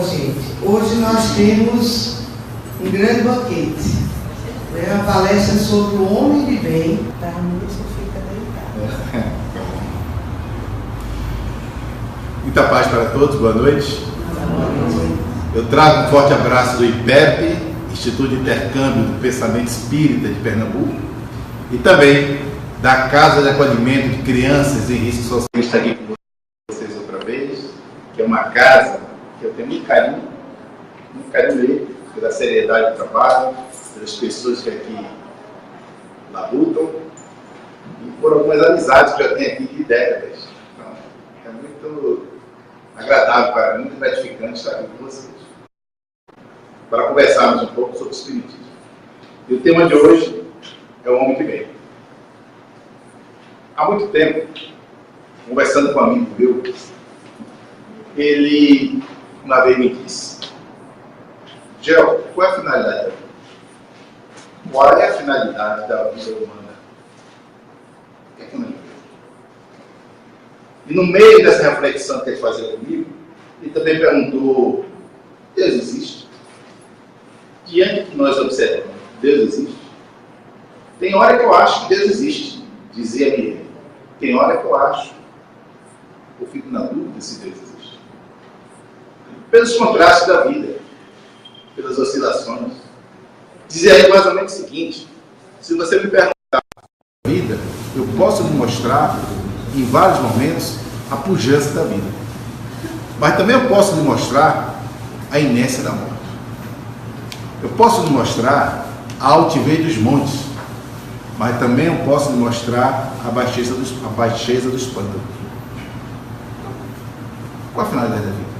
Gente, hoje nós temos um grande banquete, uma palestra sobre o homem de bem. Tá, não deixa eu ficar deitado. Muita paz para todos, boa noite. Boa noite. Eu trago um forte abraço do IPEP, Instituto de Intercâmbio do Pensamento Espírita de Pernambuco, e também da Casa de Acolhimento de Crianças em Risco Social. Estou aqui com vocês outra vez, que é uma casa que eu tenho muito carinho aí, pela seriedade do trabalho, pelas pessoas que aqui labutam e por algumas amizades que eu já tenho aqui de décadas. Então, é muito agradável para mim, muito gratificante estar aqui com vocês, para conversarmos um pouco sobre o Espiritismo. E o tema de hoje é o homem de bem. Há muito tempo, conversando com um amigo meu, ele uma vez me disse: Gel, qual é a finalidade da vida? Qual é a finalidade da vida humana? O que é que não é? E no meio dessa reflexão que ele fazia comigo, ele também perguntou: Deus existe? Diante do que nós observamos, Deus existe? Tem hora que eu acho que Deus existe, dizia ele. Tem hora que eu acho, eu fico na dúvida se Deus existe. Pelos contrastes da vida, pelas oscilações. Dizia aí mais ou menos o seguinte: se você me perguntar a vida, eu posso lhe mostrar em vários momentos a pujança da vida, mas também eu posso lhe mostrar a inércia da morte. Eu posso lhe mostrar a altivez dos montes, mas também eu posso lhe mostrar a baixeza dos pântanos. Qual a finalidade da vida?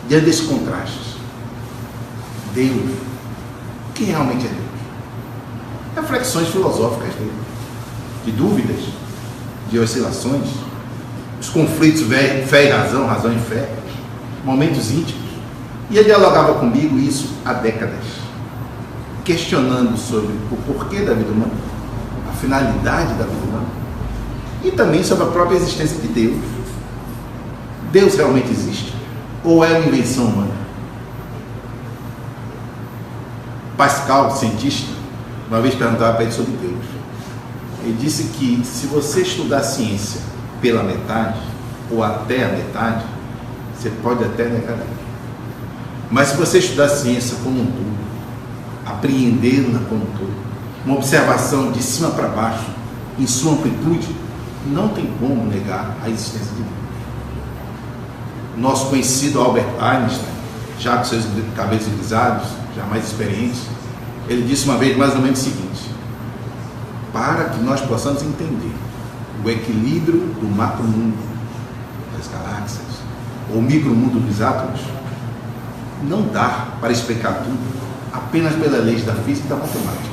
Diante desses contrastes, Deus, quem realmente é Deus? Reflexões filosóficas dele, de dúvidas, de oscilações, os conflitos fé e razão, razão e fé, momentos íntimos. E ele dialogava comigo isso há décadas, questionando sobre o porquê da vida humana, a finalidade da vida humana, e também sobre a própria existência de Deus. Deus realmente existe? Ou é uma invenção humana? Pascal, cientista, uma vez perguntava para ele sobre Deus. Ele disse que se você estudar a ciência pela metade, ou até a metade, você pode até negar Deus. Mas se você estudar a ciência como um todo, apreendê-la como um todo, uma observação de cima para baixo, em sua amplitude, não tem como negar a existência de Deus. Nosso conhecido Albert Einstein, já com seus cabelos grisalhos, já mais experientes, ele disse uma vez mais ou menos o seguinte: para que nós possamos entender o equilíbrio do macromundo das galáxias, ou micromundo dos átomos, não dá para explicar tudo apenas pelas leis da física e da matemática.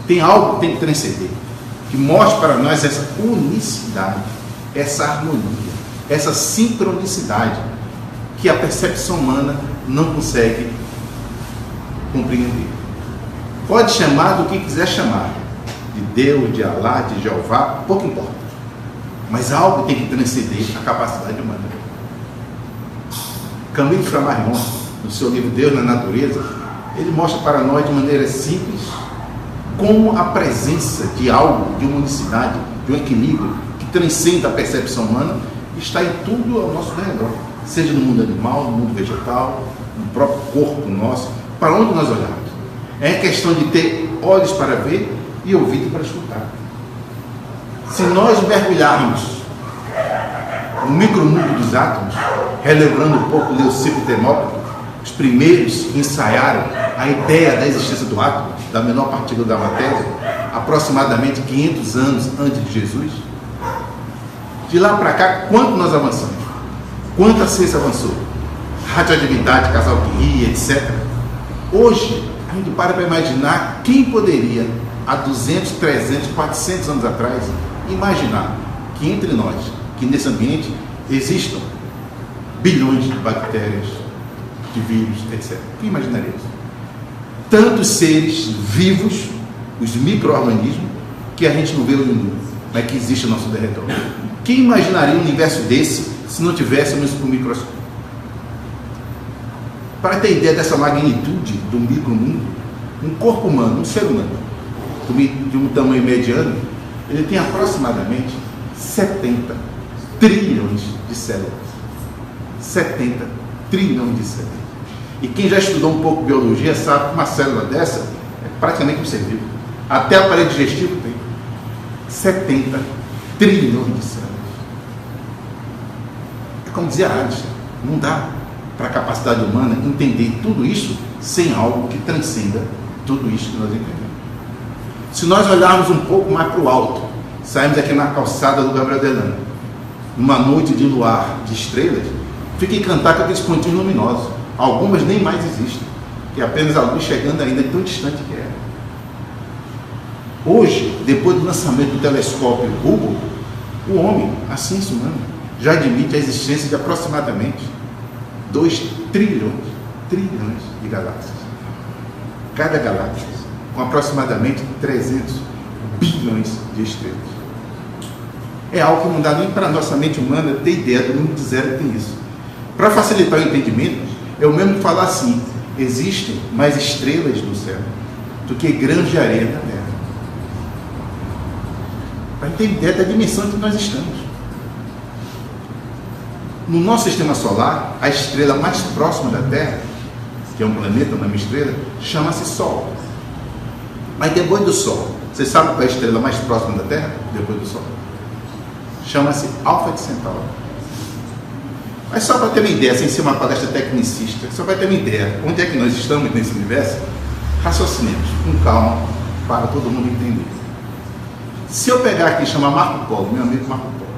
Tem algo que tem que transcender, que mostre para nós essa unicidade, essa harmonia, essa sincronicidade que a percepção humana não consegue compreender. Pode chamar do que quiser chamar, de Deus, de Alá, de Jeová, pouco importa, mas algo tem que transcender a capacidade humana. Camille Flammarion, no seu livro Deus na Natureza, ele mostra para nós de maneira simples como a presença de algo, de uma unicidade, de um equilíbrio que transcende a percepção humana, está em tudo ao nosso redor, seja no mundo animal, no mundo vegetal, no próprio corpo nosso, para onde nós olharmos. É questão de ter olhos para ver e ouvido para escutar. Se nós mergulharmos no micromundo dos átomos, relembrando um pouco Leucipo e Tenócrito, os primeiros que ensaiaram a ideia da existência do átomo, da menor partícula da matéria, aproximadamente 500 anos antes de Jesus, de lá para cá, quanto nós avançamos? Quanto a ciência avançou? Radioatividade, casal que ria, etc. Hoje, a gente para imaginar quem poderia, há 200, 300, 400 anos atrás, imaginar que entre nós, que nesse ambiente, existam bilhões de bactérias, de vírus, etc. Quem imaginaria isso? Tantos seres vivos, os micro-organismos, que a gente não vê olho nu, mas que existe ao nosso derredor. Quem imaginaria um universo desse se não tivéssemos o microscópio? Para ter ideia dessa magnitude do micromundo, um corpo humano, um ser humano, de um tamanho mediano, ele tem aproximadamente 70 trilhões de células. 70 trilhões de células. E quem já estudou um pouco biologia sabe que uma célula dessa é praticamente um ser vivo. Até o aparelho digestivo tem 70 trilhões de células. É como dizia Einstein, não dá para a capacidade humana entender tudo isso sem algo que transcenda tudo isso que nós entendemos. Se nós olharmos um pouco mais para o alto, saímos aqui na calçada do Gabriel Delano, numa noite de luar, de estrelas, fica encantado com aqueles pontinhos luminosos. Algumas nem mais existem, que é apenas a luz chegando ainda tão distante que é. Hoje, depois do lançamento do telescópio Hubble, o homem, a ciência humana, já admite a existência de aproximadamente 2 trilhões de galáxias. Cada galáxia com aproximadamente 300 bilhões de estrelas. É algo que não dá nem para a nossa mente humana ter ideia do número de zero que tem isso. Para facilitar o entendimento, eu mesmo falar assim: existem mais estrelas no céu do que grãos de areia na Terra. Para ter ideia da dimensão que nós estamos. No nosso sistema solar, a estrela mais próxima da Terra, que é um planeta, não é uma estrela, chama-se Sol. Mas depois do Sol, você sabe qual é a estrela mais próxima da Terra? Depois do Sol. Chama-se Alfa de Centauro. Mas só para ter uma ideia, sem ser uma palestra tecnicista, só para ter uma ideia, onde é que nós estamos nesse universo, raciocinemos com calma, para todo mundo entender. Se eu pegar aqui e chamar Marco Polo, meu amigo Marco Polo,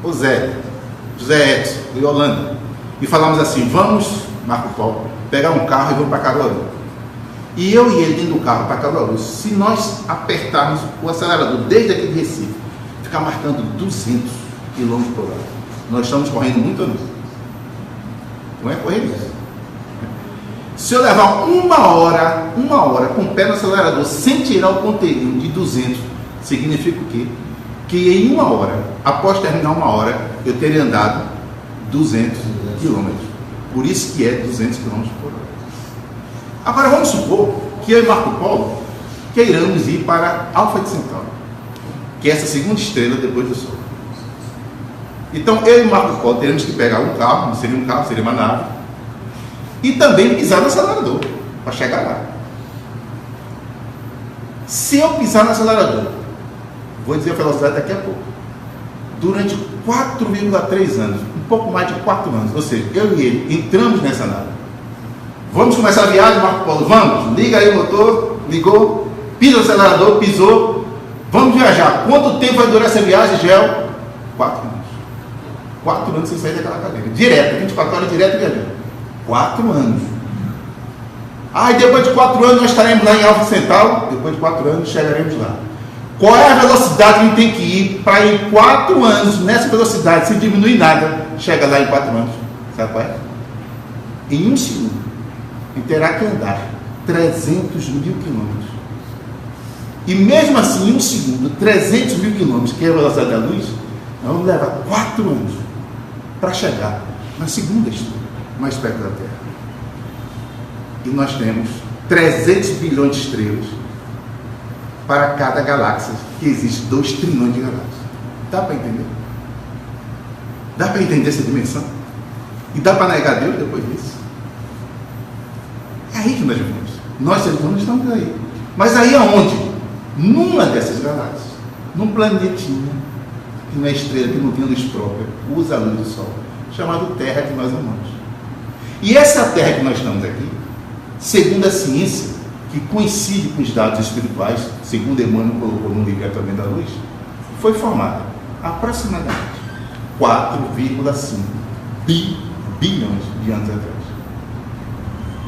o José Edson, e Holanda, e falarmos assim: vamos, Marco Polo, pegar um carro e vamos para Caruaru. E eu e ele dentro do carro para Caruaru, se nós apertarmos o acelerador desde aqui de Recife, ficar marcando 200 km por hora, nós estamos correndo muito a luz. Não é correr isso. Se eu levar uma hora com o pé no acelerador sem tirar o ponteirinho de 200, significa o quê? Que em uma hora, após terminar uma hora, eu teria andado 200 km. Por isso que é 200 km por hora. Agora vamos supor que eu e Marco Polo queiramos ir para Alfa de Centauro, que é essa segunda estrela depois do Sol. Então eu e Marco Polo teremos que pegar um carro, não seria um carro, seria uma nave, e também pisar no acelerador para chegar lá. Se eu pisar no acelerador, vou dizer a velocidade daqui a pouco, durante 4,3 anos, um pouco mais de 4 anos, ou seja, eu e ele entramos nessa nave. Vamos começar a viagem, Marco Polo? Vamos, liga aí o motor, ligou, pisa no acelerador, pisou, vamos viajar. Quanto tempo vai durar essa viagem, Gel? 4 anos. 4 anos sem sair daquela cadeira, direto, 24 horas direto viajando. 4 anos. E depois de 4 anos nós estaremos lá em Alfa Centauro, depois de 4 anos chegaremos lá. Qual é a velocidade que a gente tem que ir para em 4 anos, nessa velocidade, sem diminuir nada, chega lá em 4 anos? Sabe qual é? Em 1 segundo, a gente terá que andar 300 mil quilômetros. E mesmo assim, em 1 segundo, 300 mil quilômetros, que é a velocidade da luz, vamos levar 4 anos para chegar na segunda estrela, mais perto da Terra. E nós temos 300 bilhões de estrelas para cada galáxia, que existe 2 trilhões de galáxias. Dá para entender? Dá para entender essa dimensão? E dá para negar Deus depois disso? É aí que nós vivemos. Nós, seres humanos, estamos aí. Mas aí aonde? Numa dessas galáxias, num planetinha, que não é estrela, que não tem luz própria, usa a luz do Sol, chamado Terra, que nós amamos. E essa Terra que nós estamos aqui, segundo a ciência, que coincide com os dados espirituais, segundo Emmanuel colocou no livro Atualmente da Luz, foi formada aproximadamente 4,5 bilhões de anos atrás.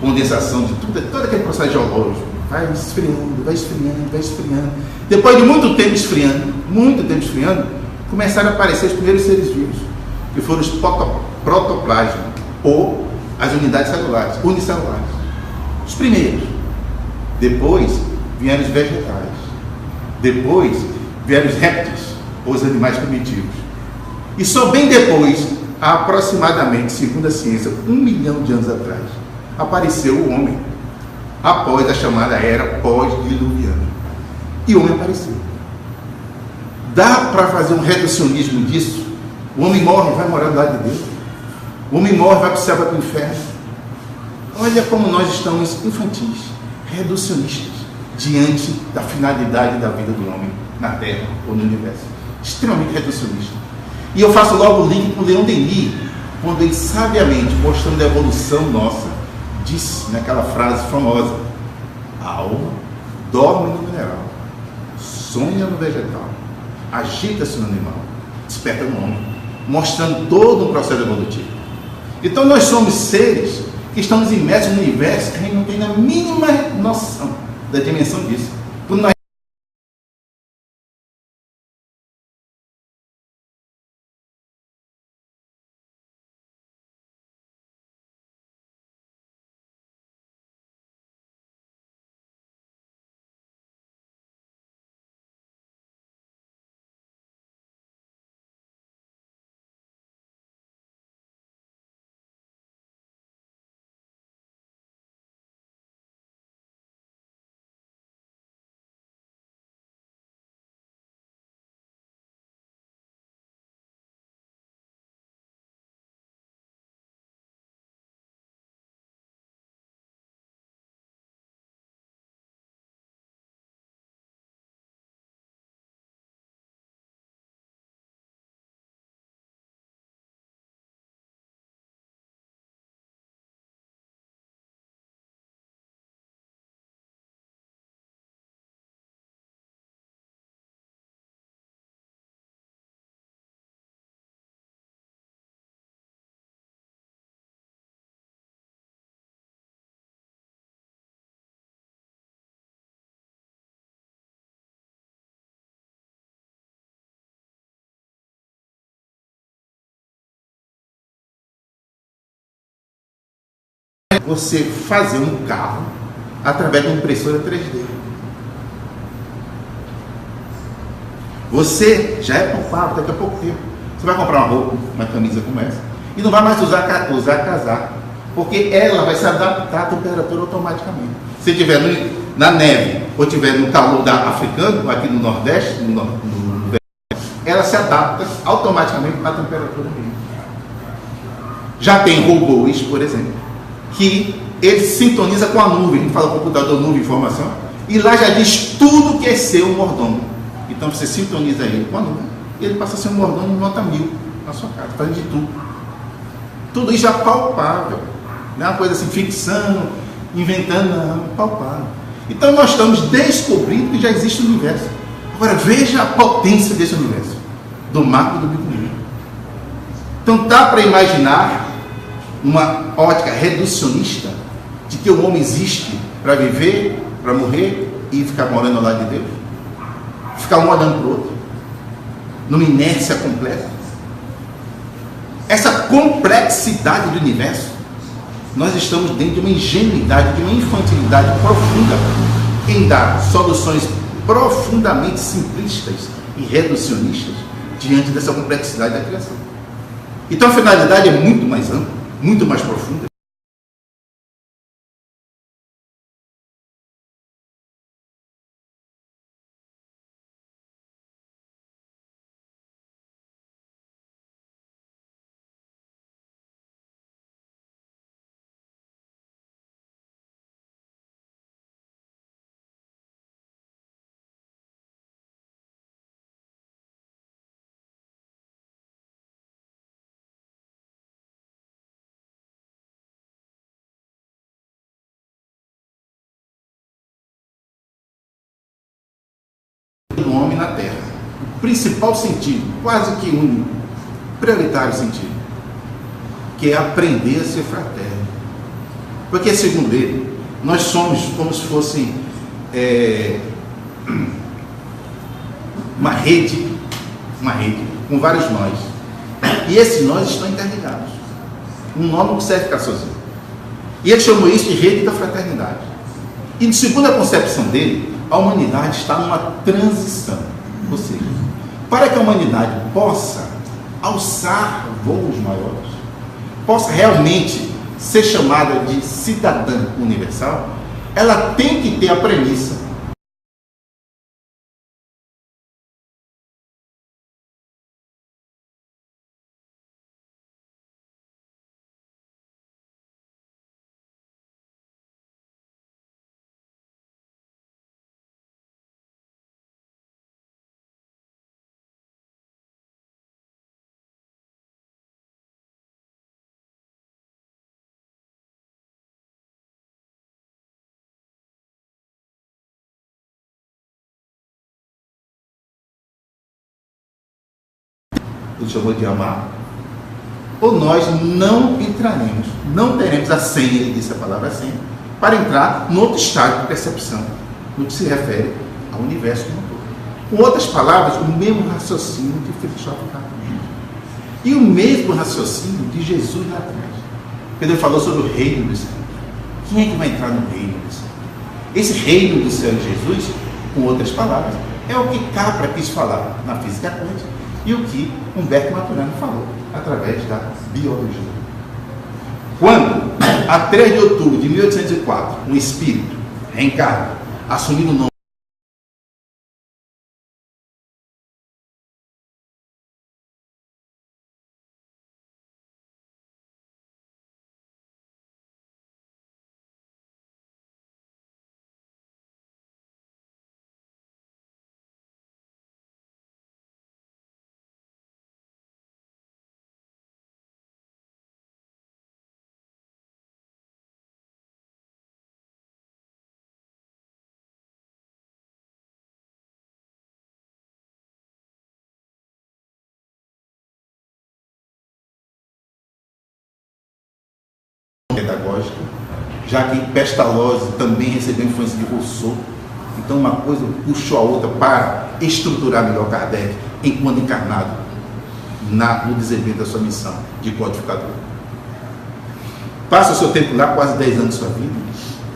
Condensação de tudo, todo aquele processo geológico, vai esfriando, vai esfriando, vai esfriando. Depois de muito tempo esfriando, começaram a aparecer os primeiros seres vivos, que foram os protoplasmas, ou as unidades celulares, unicelulares. Os primeiros. Depois vieram os vegetais. Depois vieram os répteis, ou os animais primitivos. E só bem depois, aproximadamente, segundo a ciência, 1 milhão de anos atrás, apareceu o homem, após a chamada era pós-diluviana. E o homem apareceu. Dá para fazer um reducionismo disso? O homem morre, vai morar do lado de Deus. O homem morre, vai para o céu, vai para o inferno. Olha como nós estamos infantis, reducionistas, diante da finalidade da vida do homem na Terra ou no universo. Extremamente reducionista. E eu faço logo o link com o Leon Denis, quando ele sabiamente, mostrando a evolução nossa, disse naquela frase famosa: a alma dorme no mineral, sonha no vegetal, agita-se no animal, desperta no homem, mostrando todo um processo evolutivo. Então nós somos seres que estamos imersos no universo, que a gente não tem a mínima noção da dimensão disso. Quando nós você fazer um carro através de uma impressora 3D. Você já é poupado daqui a pouco tempo. Você vai comprar uma roupa, uma camisa como essa, e não vai mais usar casaco, porque ela vai se adaptar à temperatura automaticamente. Se estiver na neve ou estiver no calor africano, aqui no Nordeste, ela se adapta automaticamente à temperatura mesmo. Já tem robôs, por exemplo, que ele sintoniza com a nuvem. A gente fala computador, nuvem, informação, e lá já diz tudo que é seu mordomo. Então você sintoniza ele com a nuvem e ele passa a ser um mordomo nota 1000 na sua casa, fazendo de tudo. Tudo isso é palpável, não é uma coisa assim, ficção, inventando, não, é palpável. Então nós estamos descobrindo que já existe o universo. Agora veja a potência desse universo, do Marco do Bico Negro. Então dá para imaginar uma ótica reducionista de que o homem existe para viver, para morrer e ficar morando ao lado de Deus? Ficar um olhando para o outro, numa inércia completa. Essa complexidade do universo, nós estamos dentro de uma ingenuidade, de uma infantilidade profunda em dar soluções profundamente simplistas e reducionistas diante dessa complexidade da criação. Então a finalidade é muito mais ampla, muito mais profunda. Do homem na Terra. O principal sentido, quase que único, prioritário sentido, que é aprender a ser fraterno. Porque, segundo ele, nós somos como se fosse uma rede com vários nós. E esses nós estão interligados. Um nó não consegue ficar sozinho. E ele chamou isso de rede da fraternidade. E, segundo a concepção dele, a humanidade está numa transição. Ou seja, para que a humanidade possa alçar voos maiores, possa realmente ser chamada de cidadã universal, ela tem que ter a premissa ele chamou de amar, ou nós não entraremos, não teremos a senha, ele disse a palavra senha, para entrar no outro estágio de percepção, no que se refere ao universo como um todo. Com outras palavras, o mesmo raciocínio de Filosofia Católica. E o mesmo raciocínio de Jesus lá atrás. Quando ele falou sobre o reino dos céus. Quem é que vai entrar no reino dos céus? Esse reino do céu de Jesus, com outras palavras, é o que Capra quis falar na física quântica e o que Humberto Maturana falou através da biologia. Quando, a 3 de outubro de 1804, um espírito reencarna, assumindo o nome pedagógica, já que Pestalozzi também recebeu influência de Rousseau. Então uma coisa puxou a outra para estruturar melhor Kardec enquanto encarnado no desempenho da sua missão de codificador. Passa o seu tempo lá, quase 10 anos de sua vida,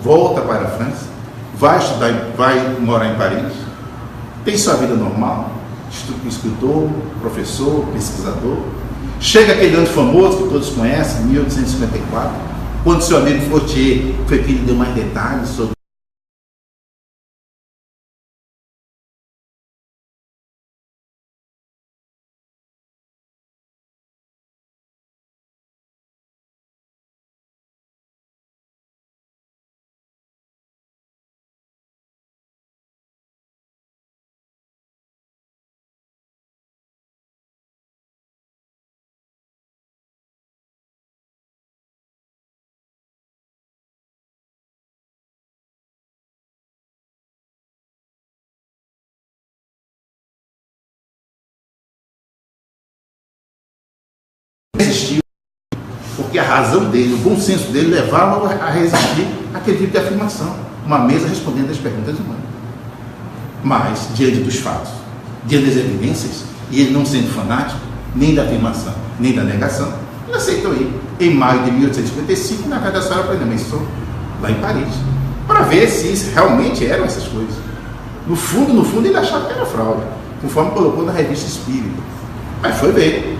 volta para a França, vai estudar, vai morar em Paris, tem sua vida normal, escritor, professor, pesquisador. Chega aquele ano famoso que todos conhecem, 1854, quando seu amigo Fortier foi que lhe deu mais detalhes sobre resistiu, porque a razão dele, o bom senso dele levava a resistir àquele tipo de afirmação, uma mesa respondendo às perguntas humanas. Mas, diante dos fatos, diante das evidências, e ele não sendo fanático, nem da afirmação, nem da negação, ele aceitou ir, em maio de 1855, na casa da senhora Plenemensor, lá em Paris, para ver se isso realmente eram essas coisas. No fundo, ele achava que era fraude, conforme colocou na revista Espírita. Mas foi ver.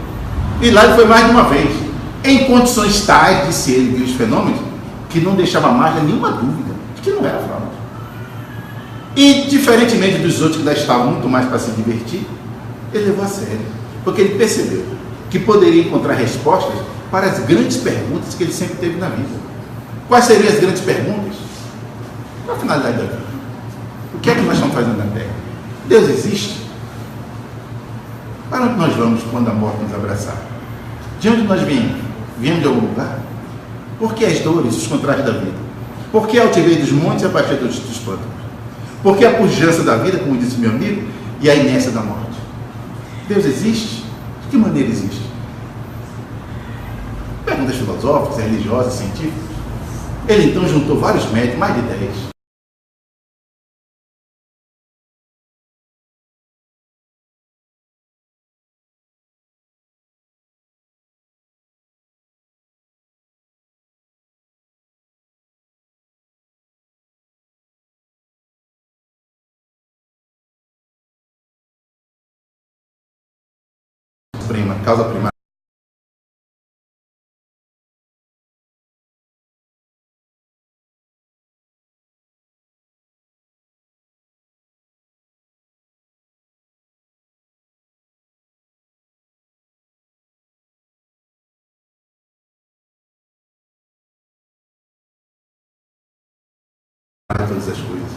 E lá ele foi mais de uma vez, em condições tais, disse ele, viu os fenômenos, que não deixava margem nenhuma dúvida de que não era fraude. E, diferentemente dos outros que lá estavam muito mais para se divertir, ele levou a sério, porque ele percebeu que poderia encontrar respostas para as grandes perguntas que ele sempre teve na vida. Quais seriam as grandes perguntas? Qual a finalidade da vida? O que é que nós estamos fazendo na Terra? Deus existe? Para onde nós vamos quando a morte nos abraçar? De onde nós viemos? Viemos de algum lugar? Por que as dores, os contrastes da vida? Por que a altivez dos montes e a baixeza dos pântanos? Por que a pujança da vida, como disse meu amigo, e a inércia da morte? Deus existe? De que maneira existe? Perguntas filosóficas, religiosas, científicas. Ele então juntou vários médicos, mais de 10. Causa primária. todas as coisas.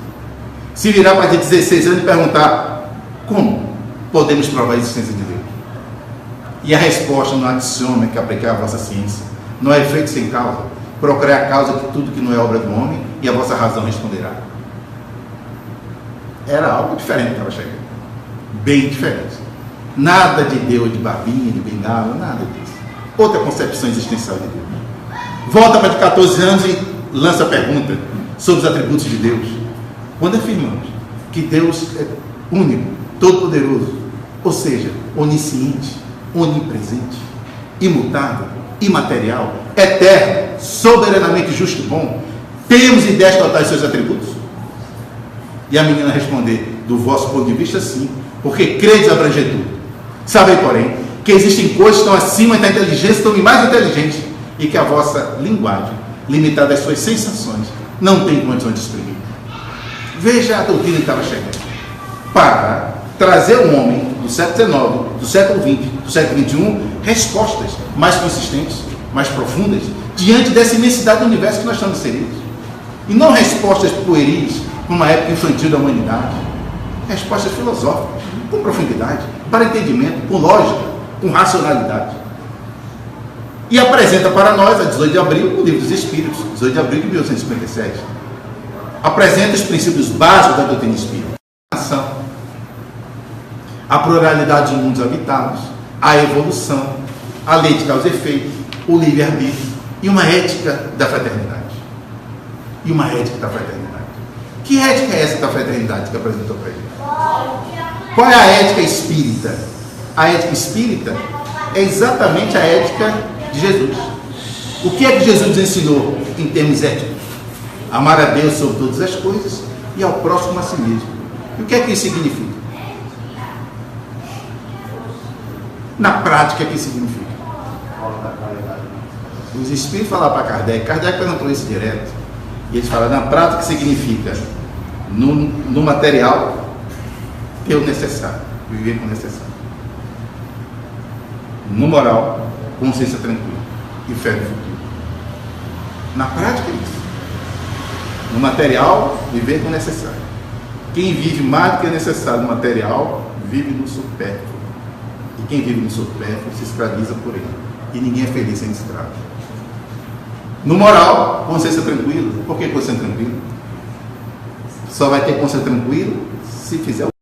Se virar para ter 16 anos e perguntar: como podemos provar a existência de Deus? E a resposta não adiciona que aplicar a vossa ciência. Não é efeito sem causa. Procurar a causa de tudo que não é obra do homem, e a vossa razão responderá. Era algo diferente que estava chegando. Bem diferente. Nada de Deus de barbinha, de bengala, nada disso. Outra concepção existencial de Deus. Volta para de 14 anos e lança a pergunta sobre os atributos de Deus. Quando afirmamos que Deus é único, todo-poderoso, ou seja, onisciente, onipresente, imutável, imaterial, eterno, soberanamente justo e bom, temos ideias totais de seus atributos? E a menina responder: do vosso ponto de vista, sim, porque credes abranger tudo. Sabei, porém, que existem coisas que estão acima da inteligência, estão mais inteligentes, e que a vossa linguagem, limitada às suas sensações, não tem condições de exprimir. Veja a doutrina que estava chegando. Para trazer um homem do século XIX, do século XX, do século XXI, respostas mais consistentes, mais profundas, diante dessa imensidade do universo que nós estamos inseridos. E não respostas pueris para uma época infantil da humanidade. Respostas filosóficas, com profundidade, para entendimento, com lógica, com racionalidade. E apresenta para nós, a 18 de abril, o Livro dos Espíritos, 18 de abril de 1857. Apresenta os princípios básicos da doutrina espírita: a ação, a pluralidade de mundos habitados, a evolução, a lei de causa e efeito, o livre-arbítrio e uma ética da fraternidade. E uma ética da fraternidade. Que ética é essa da fraternidade que apresentou para ele? Qual é a ética espírita? A ética espírita é exatamente a ética de Jesus. O que é que Jesus ensinou em termos éticos? Amar a Deus sobre todas as coisas e ao próximo a si mesmo. E o que é que isso significa? Na prática, o que significa? Os espíritos falaram para Kardec perguntou isso direto, e eles falaram: na prática, significa no material ter o necessário, viver com o necessário; no moral, consciência tranquila e fé no futuro. Na prática é isso. No material, viver com o necessário. Quem vive mais do que é necessário no material, vive no supérfluo. E quem vive no supérfluo se escraviza por ele. E ninguém é feliz sem escravo. No moral, consciência tranquila. Por que consciência tranquila? Só vai ter consciência tranquila se fizer o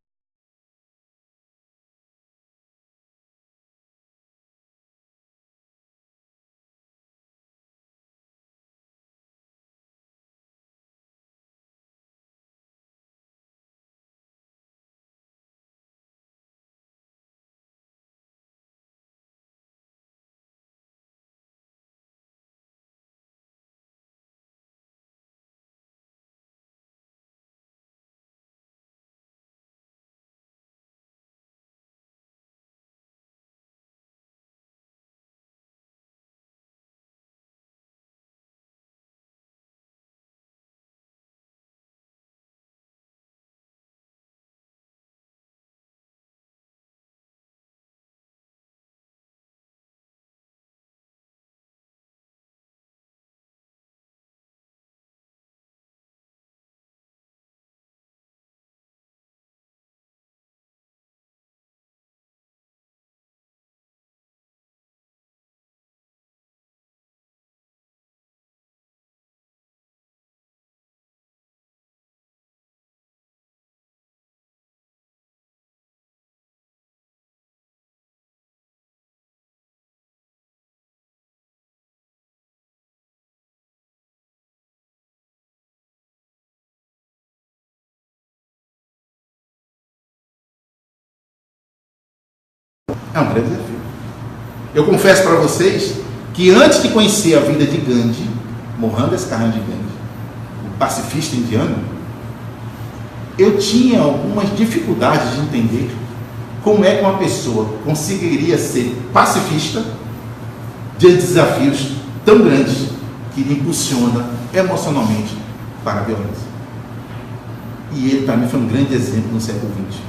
É um grande desafio. Eu confesso para vocês que antes de conhecer a vida de Gandhi, Mohandas Karamchand Gandhi, o pacifista indiano, eu tinha algumas dificuldades de entender como é que uma pessoa conseguiria ser pacifista diante de desafios tão grandes que lhe impulsiona emocionalmente para a violência. E ele, para mim, foi um grande exemplo no século XX.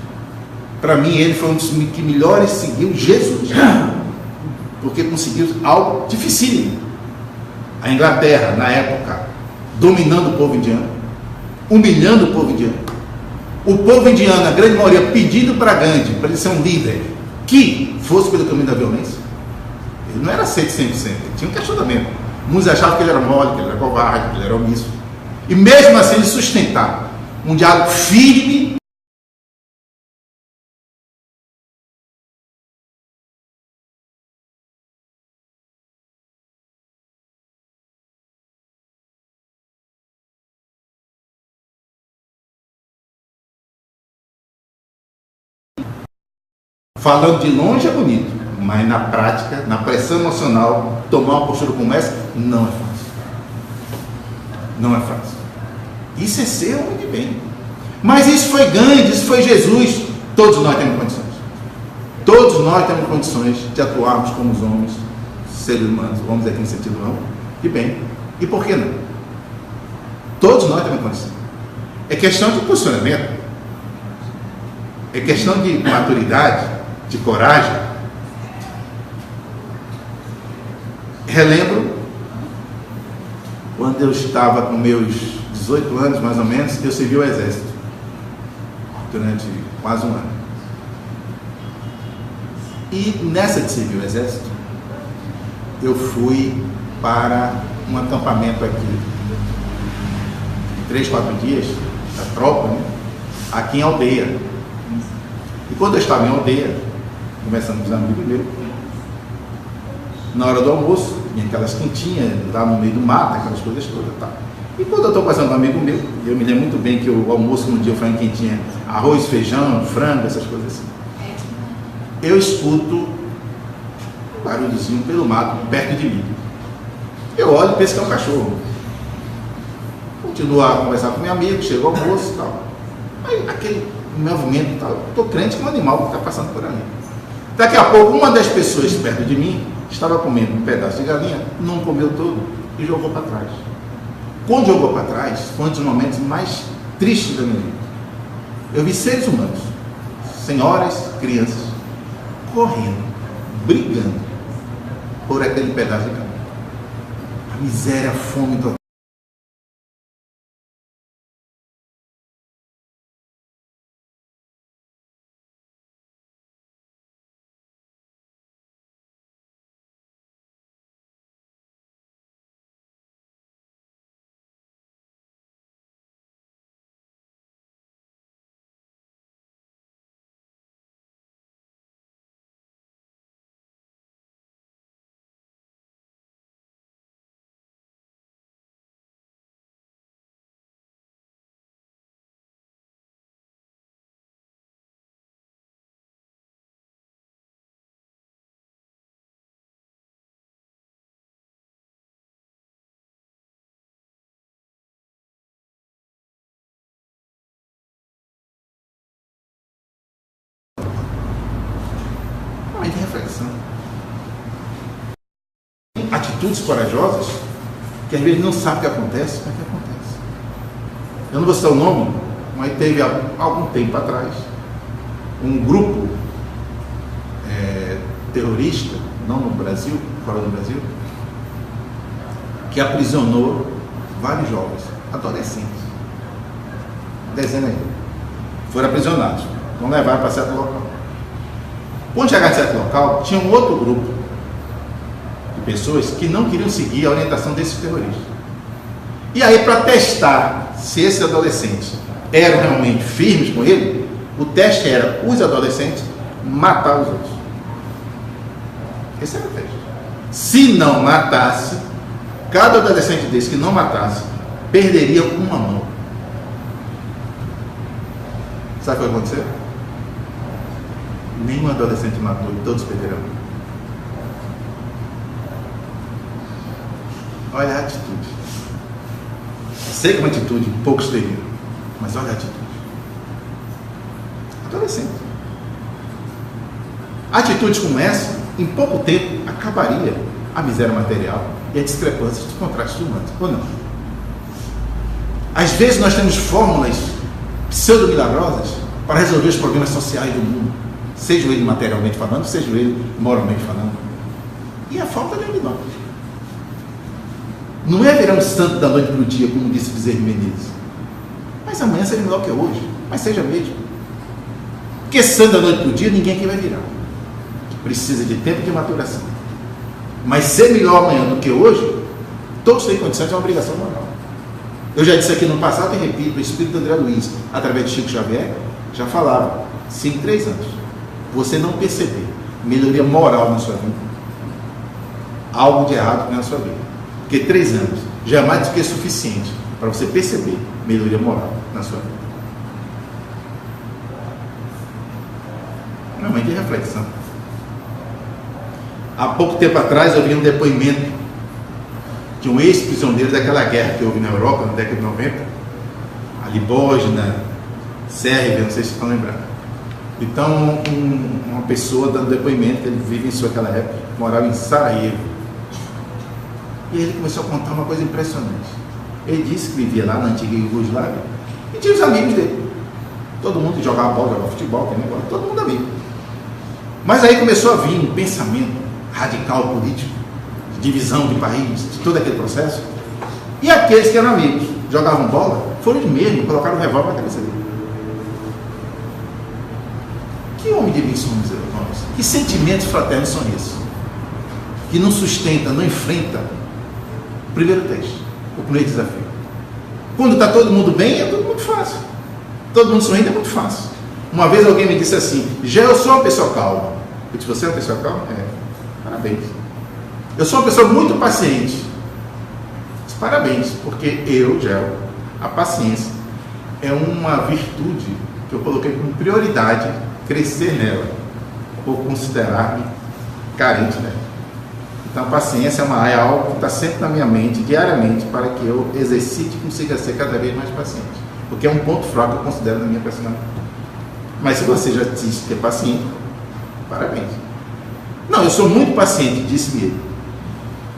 Para mim, ele foi um dos que melhores seguiu Jesus, porque conseguiu algo dificílimo. A Inglaterra, na época, dominando o povo indiano, humilhando o povo indiano. O povo indiano, a grande maioria, pedindo para Gandhi, para ele ser um líder que fosse pelo caminho da violência. Ele não era aceito 100%, ele tinha um questionamento. Muitos achavam que ele era mole, que ele era covarde, que ele era omisso. E mesmo assim ele sustentava um diálogo firme. Falando de longe é bonito, mas na prática, na pressão emocional, tomar uma postura como essa não é fácil. Não é fácil. Isso é ser homem de bem. Mas isso foi Gandhi, isso foi Jesus. Todos nós temos condições. Todos nós temos condições de atuarmos como os homens, seres humanos, homens aqui no sentido amplo, de bem. E por que não? Todos nós temos condições. É questão de posicionamento. É questão de maturidade, de coragem. Relembro quando eu estava com meus 18 anos, mais ou menos, eu servi o exército durante quase um ano. E nessa de servir o exército, eu fui para um acampamento aqui, 3, 4 dias, da tropa, né? Aqui em Aldeia. E quando eu estava em Aldeia, conversando com os amigos meus, na hora do almoço, tinha aquelas quentinhas lá no meio do mato, aquelas coisas todas, tá? E quando eu estou passando com um amigo meu, eu me lembro muito bem que o almoço no dia eu falei que tinha arroz, feijão, frango, essas coisas assim. Eu escuto um barulhozinho pelo mato, perto de mim. Eu olho e penso que é um cachorro. Continuo a conversar com meu amigo, chegou o almoço e tal. Aí aquele movimento e tal, estou crente que é um animal que está passando por ali. Daqui a pouco, uma das pessoas perto de mim estava comendo um pedaço de galinha, não comeu todo e jogou para trás. Quando jogou para trás, foi um dos momentos mais tristes da minha vida. Eu vi seres humanos, senhoras, crianças, correndo, brigando por aquele pedaço de galinha. A miséria, a fome total. De reflexão. Atitudes corajosas que às vezes não sabe o que acontece, mas que acontece. Eu não vou citar o nome, mas teve há algum tempo atrás um grupo terrorista, não no Brasil, fora do Brasil, que aprisionou vários jovens, adolescentes, dezenas aí, foram aprisionados, vão levar para certo local. Quando chegar em certo local, tinha um outro grupo de pessoas que não queriam seguir a orientação desses terroristas. E aí, para testar se esses adolescentes eram realmente firmes com ele, o teste era os adolescentes matar os outros. Esse era o teste. Se não matasse, cada adolescente desse que não matasse, perderia uma mão. Sabe o que vai acontecer? Nenhum adolescente matou e todos perderão. Olha a atitude. Sei que é uma atitude poucos teriam, mas olha a atitude. Adolescente. Atitudes como essa, em pouco tempo, acabaria a miséria material e a discrepância dos contrastes humanos. Ou não? Às vezes nós temos fórmulas pseudo-milagrosas para resolver os problemas sociais do mundo. Seja ele materialmente falando, seja ele moralmente falando. E a falta de nós. Não é virar um santo da noite para o dia, como disse Bezerra de Menezes. Mas amanhã seja melhor que hoje. Mas seja mesmo. Porque santo da noite para o dia, ninguém aqui vai virar. Precisa de tempo de maturação. Mas ser melhor amanhã do que hoje, todos têm condições, é uma obrigação moral. Eu já disse aqui no passado e repito, o espírito André Luiz, através de Chico Xavier, já falava, se em 3 anos você não perceber melhoria moral na sua vida, algo de errado na sua vida. Porque 3 anos já é mais do que suficiente para você perceber melhoria moral na sua vida. Uma momento de reflexão. Há pouco tempo atrás eu vi um depoimento de um ex-prisioneiro daquela guerra que houve na Europa, na década de 90, ali Bósnia, Sérvia, não sei se estão lembrando. Então, uma pessoa dando depoimento, que ele vivenciou aquela época, morava em Sarajevo. E ele começou a contar uma coisa impressionante. Ele disse que vivia lá na antiga Iugoslávia e tinha os amigos dele. Todo mundo jogava bola, jogava futebol, tem negócio, todo mundo amigo. Mas aí começou a vir um pensamento radical político, de divisão de país, de todo aquele processo. E aqueles que eram amigos, jogavam bola, foram eles mesmos, colocaram o revólver na cabeça dele. Que homem de bem somos nós? Que sentimentos fraternos são esses? Que não sustenta, não enfrenta o primeiro teste, o primeiro desafio. Quando está todo mundo bem, é tudo muito fácil. Todo mundo sorrindo é muito fácil. Uma vez alguém me disse assim: já eu sou uma pessoa calma. Eu disse: você é uma pessoa calma? É. Parabéns. Eu sou uma pessoa muito paciente. Disse, parabéns, porque eu, Gel, a paciência é uma virtude que eu coloquei como prioridade crescer nela, por considerar-me carente nela. Então a paciência é algo que está sempre na minha mente, diariamente, para que eu exercite e consiga ser cada vez mais paciente. Porque é um ponto fraco que eu considero na minha personalidade. Mas se você já disse que é paciente, parabéns. Não, eu sou muito paciente, disse-me ele.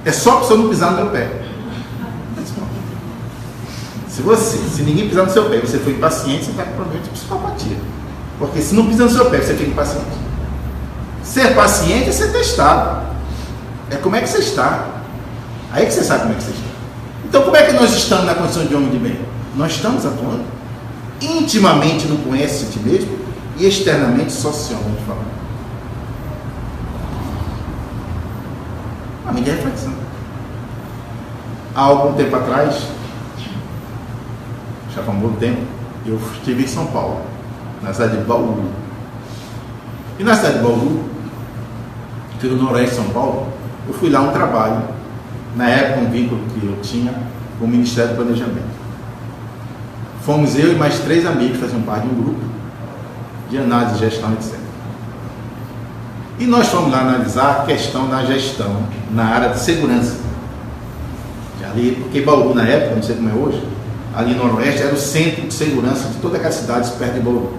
É só para você não pisar no meu pé. Se ninguém pisar no seu pé, você foi impaciente, você está com problema de psicopatia. Porque se não pisa no seu pé, você fica impaciente. Ser paciente é ser testado. É como é que você está. Aí que você sabe como é que você está. Então como é que nós estamos na condição de homem de bem? Nós estamos atuando intimamente no conhece de mesmo e externamente, socialmente falando. Uma minha reflexão. Há algum tempo atrás, já faz um bom tempo, eu estive em São Paulo, na cidade de Bauru. E na cidade de Bauru, que no noroeste de São Paulo, eu fui lá um trabalho, na época um vínculo que eu tinha com o Ministério do Planejamento. Fomos eu e mais 3 amigos, faziam parte de um grupo de análise de gestão, etc. E nós fomos lá analisar a questão da gestão na área de segurança. Ali, porque Bauru na época, não sei como é hoje, ali no noroeste era o centro de segurança de todas aquelas cidades perto de Bauru.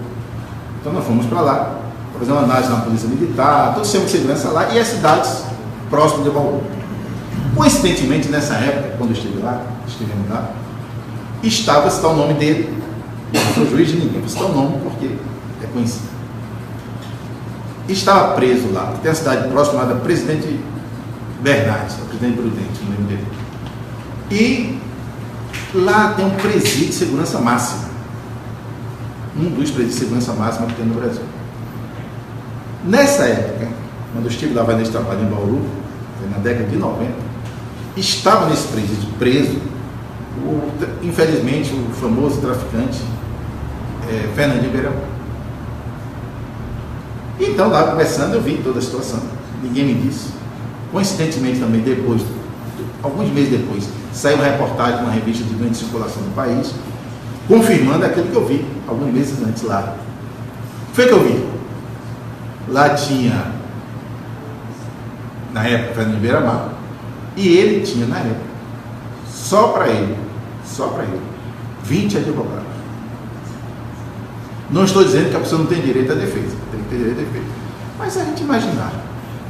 Então nós fomos para lá, para fazer uma análise na polícia militar, todo o centro de segurança lá e as cidades próximas de Bauru. Coincidentemente, nessa época, quando eu estivemos lá, estava, citar o nome dele, eu não sou juiz de ninguém, vou citar o nome porque é conhecido. Estava preso lá, tem a cidade próxima da Presidente Bernardes, Presidente Prudente, não lembro dele. E lá tem um presídio de segurança máxima, um dos presídios de segurança máxima que tem no Brasil. Nessa época, quando eu estive lá nesse trabalho em Bauru, na década de 90, estava nesse presídio preso, infelizmente, o famoso traficante Fernandinho Beirão. Então, lá conversando, eu vi toda a situação, ninguém me disse. Coincidentemente também, depois, alguns meses depois, saiu uma reportagem numa revista de grande circulação do país, confirmando aquilo que eu vi alguns meses antes lá. Foi o que eu vi. Lá tinha, na época, Fernando Beira-Mar, e ele tinha, na época, só para ele, 20 advogados. Não estou dizendo que a pessoa não tem direito à defesa, tem que ter direito à defesa. Mas se a gente imaginar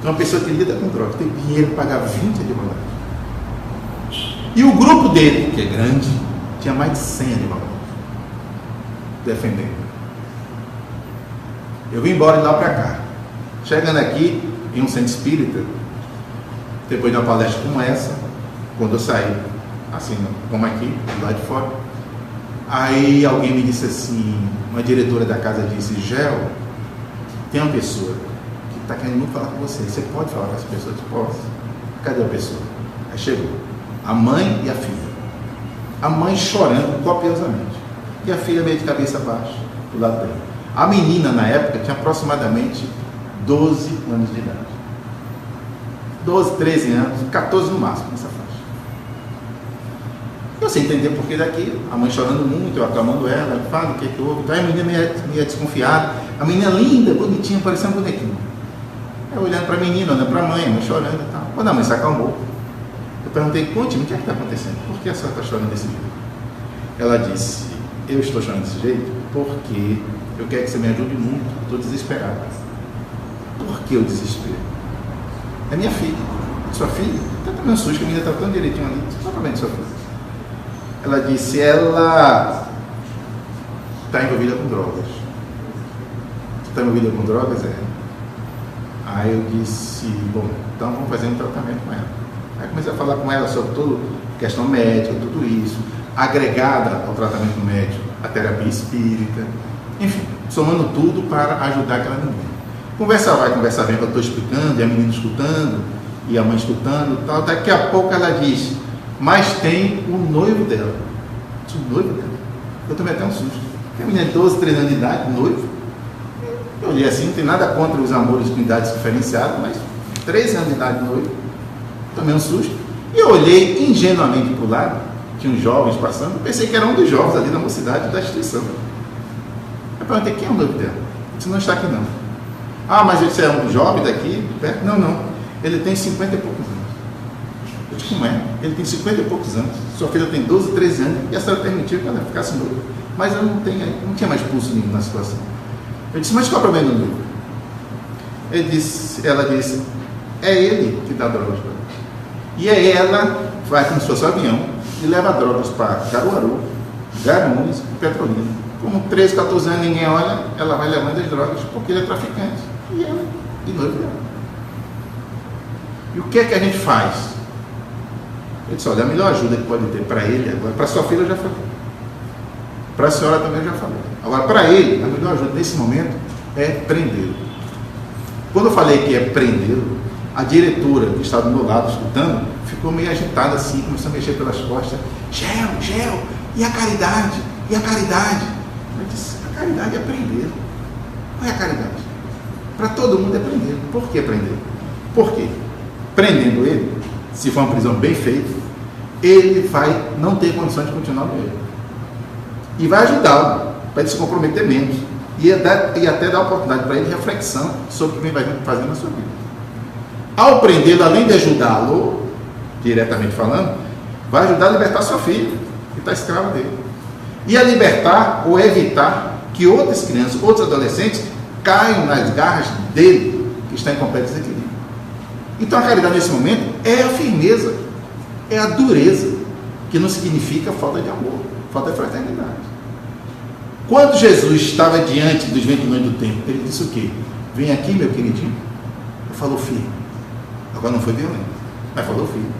que uma pessoa que lida com droga tem dinheiro para pagar 20 advogados, e o grupo dele, que é grande, tinha mais de 100 advogados defendendo. Eu vim embora de lá para cá. Chegando aqui, em um centro espírita, depois de uma palestra como essa, quando eu saí, assim, como aqui, do lado de fora, Aí alguém me disse assim, uma diretora da casa disse, Gel, tem uma pessoa que está querendo muito falar com você. Você pode falar com essa pessoa? Eu disse, posso. Cadê a pessoa? Aí chegou a mãe e a filha. A mãe chorando copiosamente. E a filha meio de cabeça baixa, do lado dela. A menina, na época, tinha aproximadamente 12 anos de idade. 12, 13 anos, 14 no máximo, nessa faixa. Eu sei entender por que daquilo. A mãe chorando muito, eu acalmando ela, fala o que houve. Então a menina meio desconfiada. A menina linda, bonitinha, parecia um bonequinho. Eu olhando para a menina, olhando para a mãe chorando e tal. Quando a mãe se acalmou, eu perguntei, conte-me, o que é que está acontecendo? Por que a senhora está chorando desse jeito? Ela disse, eu estou chorando desse jeito porque eu quero que você me ajude muito, estou desesperada. Por que o desespero? É minha filha. Sua filha? Está também um susto, que a menina está tão direitinho ali. Só para ver sua filha. Ela disse, ela está envolvida com drogas. Está envolvida com drogas? É. Aí eu disse, bom, então vamos fazer um tratamento com ela. Aí comecei a falar com ela sobre toda questão médica, tudo isso, agregada ao tratamento médico, a terapia espírita, enfim, somando tudo para ajudar aquela menina. Conversa vai, conversa vem, que eu estou explicando, e a menina escutando, e a mãe escutando, tal. Daqui a pouco ela diz, mas tem o noivo dela. O noivo dela? Eu tomei até um susto. A menina de 12, 13 anos de idade, noivo. Eu olhei assim, não tem nada contra os amores com idades diferenciadas, mas 13 anos de idade, noivo. Tomei um susto. E eu olhei ingenuamente para o lado, tinha uns jovens passando, pensei que era um dos jovens ali da mocidade da instituição. Eu perguntei, quem é o noivo dela? Ele disse, não está aqui não. Ah, mas você é um jovem daqui, perto? Não, não. Ele tem 50 e poucos anos. Eu disse, como é? Ele tem 50 e poucos anos. Sua filha tem 12, 13 anos e a senhora permitiu que ela ficasse noiva. Mas eu não tinha mais pulso nenhum na situação. Eu disse, mas qual é o problema do noivo? Ela disse, é ele que dá drogas para ela. E é ela, vai como se fosse um avião, e leva drogas para Caruaru, Garanhuns e Petrolina. Como 13, 14 anos ninguém olha, ela vai levando as drogas porque ele é traficante. E ela, e noivo dela. E o que é que a gente faz? Eu disse, olha, a melhor ajuda que pode ter para ele agora, para sua filha eu já falei. Para a senhora também eu já falei. Agora, para ele, a melhor ajuda nesse momento é prendê-lo. Quando eu falei que é prendê-lo, a diretora que estava do meu lado escutando, ficou meio agitada assim, começou a mexer pelas costas. Gel, e a caridade? E a caridade? Eu disse, a caridade é prendê-lo. Qual é a caridade? Para todo mundo é prendê-lo. Por que prendê-lo? Por quê? Prendendo ele, se for uma prisão bem feita, ele vai não ter condições de continuar no erro. E vai ajudá-lo, para ele se comprometer menos. E até dar oportunidade para ele reflexão sobre o que vem fazendo na sua vida. Ao prendê-lo, além de ajudá-lo, diretamente falando, vai ajudar a libertar sua filha, que está escrava dele. E a libertar ou evitar que outras crianças, outros adolescentes, caiam nas garras dele, que está em completo desequilíbrio. Então a caridade nesse momento é a firmeza, é a dureza, que não significa falta de amor, falta de fraternidade. Quando Jesus estava diante dos 20 anos do templo, ele disse o quê? Vem aqui, meu queridinho. Ele falou, filho. Agora não foi violento, mas falou, filho.